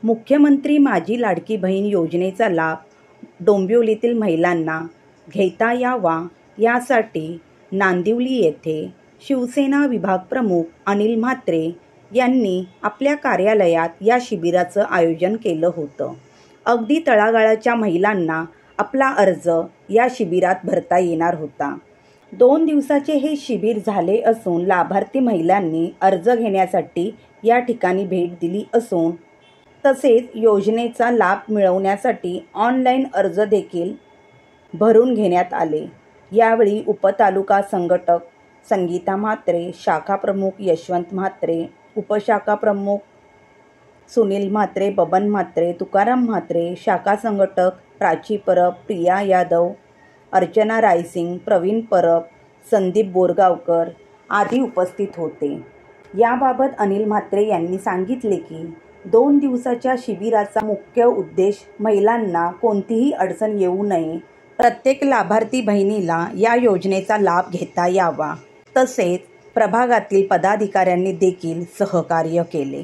मुख्यमंत्री माझी लाडकी बहीण योजनेचा लाभ डोंबिवलीतील महिलांना घेता यावा यासाठी नांदिवली येथे शिवसेना विभागप्रमुख अनिल म्हात्रे यांनी आपल्या कार्यालयात या शिबिराचं आयोजन केलं होतं. अगदी तळागाळाच्या महिलांना आपला अर्ज या शिबिरात भरता येणार होता. 2 दिवसाचे हे शिबिर झाले असून लाभार्थी महिलांनी अर्ज घेण्यासाठी या ठिकाणी भेट दिली असून तसेच योजनेचा लाभ मिळवण्यासाठी ऑनलाईन अर्ज देखील भरून घेण्यात आले. यावेळी उपतालुका संघटक संगीता म्हात्रे, शाखा प्रमुख यशवंत म्हात्रे, उपशाखा प्रमुख सुनील म्हात्रे, बबन म्हात्रे, तुकाराम म्हात्रे, शाखा संघटक प्राची परब, प्रिया यादव, अर्चना रायसिंग, प्रवीण परब, संदीप बोरगावकर आदी उपस्थित होते. याबाबत अनिल म्हात्रे यांनी सांगितले की 2 दिवसाच्या शिबिराचा मुख्य उद्देश महिलांना कोणतीही अडचण येऊ नये, प्रत्येक लाभार्थी बहिणीला या योजनेचा लाभ घेता यावा. तसेच प्रभागातील पदाधिकाऱ्यांनी देखील सहकार्य केले.